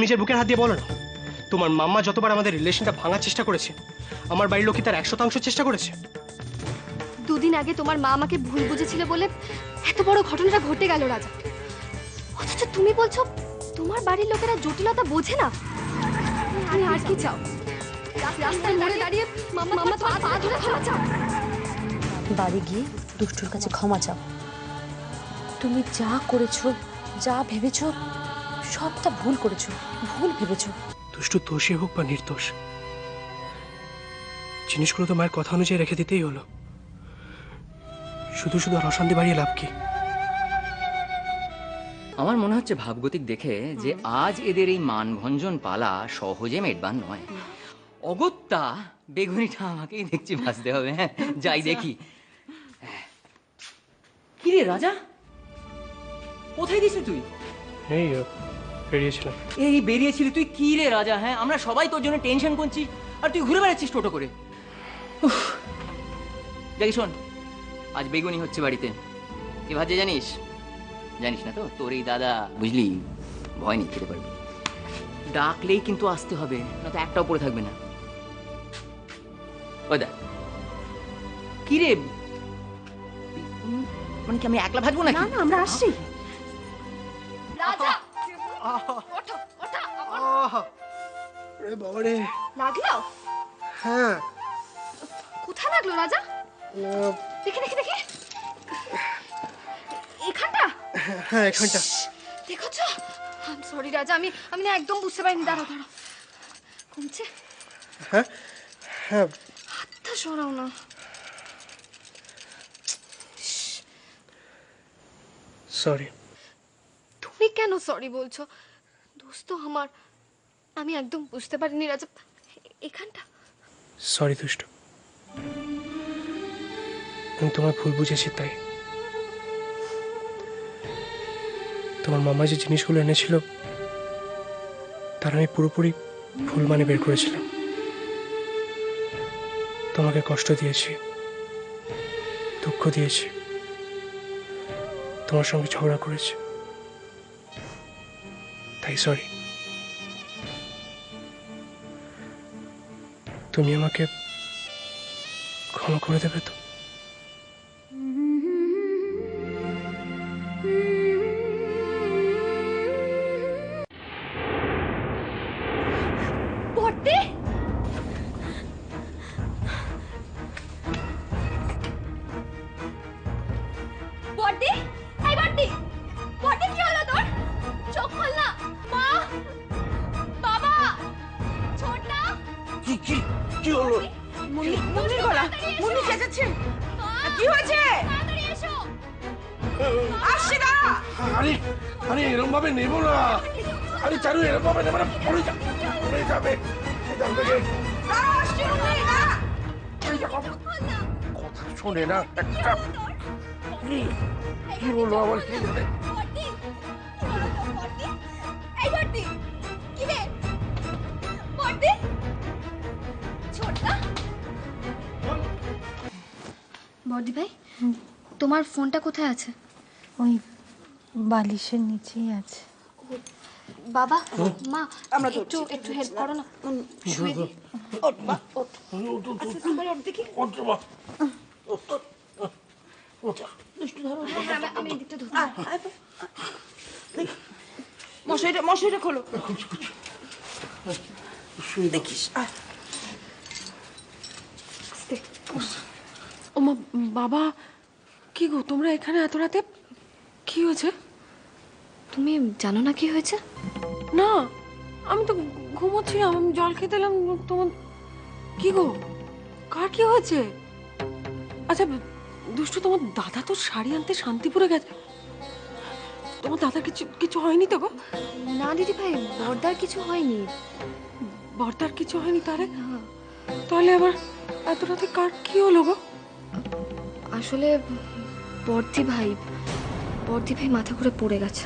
নিজের বুকের হাত দিয়ে বলো না, তোমার মাম্মা যতবার আমাদের রিলেশনটা ভাঙার চেষ্টা করেছে, আমার বাড়ির লোক কি তার 100% চেষ্টা করেছে? দুদিন আগে তোমার মা আমাকে ভুল বুঝেছিল বলে এত বড় ঘটনাটা ঘটে গেল রাজা। অথচ তুমি বলছো তোমার বাড়ির লোকেরা জটিলতা বোঝে না। আরে আর কি চাও? রাস্তায় মোড়ে দাঁড়িয়ে মাম্মা তোমার পা ধরে ক্ষমা চাও? বাড়ি গিয়ে দুষ্টুর কাছে ক্ষমা চাও। তুমি যা করেছো, যা ভেবেছো, সবটা ভুল করেছো, ভুল ভেবেছো। দুষ্টু দোষী হোক বা নির্দোষ, জিনিসগুলো তো মায়ের কথা অনুযায়ী রেখে দিতেই হলো। শুধু শুধু আর অশান্তি বাড়িয়ে লাভ কি? আমার মনে হচ্ছে ভাবগতিক দেখে যে আজ এদের এই মানভঞ্জন পালা সহজে মেটবার নয়। অগত্যা বেগুনিটা আমাকেই দেখছি ভাসতে হবে। হ্যাঁ, যাই দেখি। কি রে রাজা, কোথায় গেছিলি তুই? এই বেরিয়েছিলাম। এই বেরিয়েছিলি তুই? কি রে রাজা, হ্যাঁ আমরা সবাই তোর জন্য টেনশন করছি আর তুই ঘুরে বেড়াচ্ছিস টোটো করে। দেখি শোন, আজ বেগুনি হচ্ছে বাড়িতে। কি ভাবছে জানিস? জানিস না তো, তোর এই দাদা বুঝলি ভয় নেই, খেতে পারবি। ডাকলেই কিন্তু আসতে হবে, না তো একটাও পড়ে থাকবে না। ওই দেখ কি রে, মানে কি আমি একলা ভাজবো নাকি? না না, আমরা আসছি। রাজা ওঠো, ওঠো। আরে বাবা রে! লাগলো? হ্যাঁ। কোথায় লাগলো রাজা? দেখি দেখি দেখি। এখানটা? হ্যাঁ, এখানটা। দেখছো? আই এম সরি রাজা, আমি না একদম বুঝতে পারিনি। দাঁড়াও দাঁড়াও, কমছে? হ্যাঁ হ্যাঁ। হাতটা সরাও না। সরি। তুমি কেন সরি বলছো? দোষ তো আমার, আমি একদম বুঝতে পারিনি রাজা। এখানটা? সরি দুষ্টু, আমি তোমার ভুল বুঝেছি। তাই তোমার মামা যে জিনিসগুলো এনেছিল তার আমি পুরোপুরি ভুল মানে বের করেছিলাম। তোমাকে কষ্ট দিয়েছি, দুঃখ দিয়েছি, তোমার সঙ্গে ঝগড়া করেছি। তাই সরি। তুমি আমাকে ক্ষমা করে দেবে তো? বড়দি, বড়দি, এই বড়দি, বড়দি কি হলো তোর? চোখ খোল না। মা, বাবা, ছোটনা। কি কি কি হলো? মুন্নির গলা, মুন্নি চেঁচাচ্ছে। কি হয়েছে? তাড়াতাড়ি এসো। আসছি দাঁড়া। আরে আরে এরকম ভাবে নেবো না। আরে চারু এরকম ভাবে নেবো না, পড়ে যাবে। দাঁড়া, আসছি মুন্নি, দাঁড়া। কথা শোনে না একটা। কি বলবো আবার, কি জানে? বড়দি, বড়দি, এই বড়দি, কি রে? বড়দি, ছোটনা। বড়দি ভাই, তোমার ফোনটা কোথায় আছে? ওই বালিশের নিচেই আছে। বাবা, মা, আমরা একটু একটু হেল্প করো না। শুয়ে দি। ওঠ মা, ওঠ। আচ্ছা, তুই ওঠ দেখি। দুষ্টু ধরো। আমি এদিকটা ধরছি। দেখি মশাইটা খোলো। দেখিস। আস্তে। ও মা, বাবা, কি গো তোমরা এখানে এত রাতে? কি হয়েছে? তুমি জানো না কি হয়েছে? না, আমি তো ঘুমোচ্ছিলাম, আমি জল খেতে এলাম। তোমার কি গো, কার কি হয়েছে? আচ্ছা দুষ্টু, তোমার দাদা তো শাড়ি আনতে শান্তিপুরে গেছে। তোমার দাদার কিছু কিছু হয়নি তো গো? না দিদি ভাই, বড়দার কিছু হয়নি। বর্দার কিছু হয়নি? তাহলে আবার এত রাতে কার কি হলো গো? আসলে বর্দি ভাই মাথা ঘুরে পড়ে গেছে।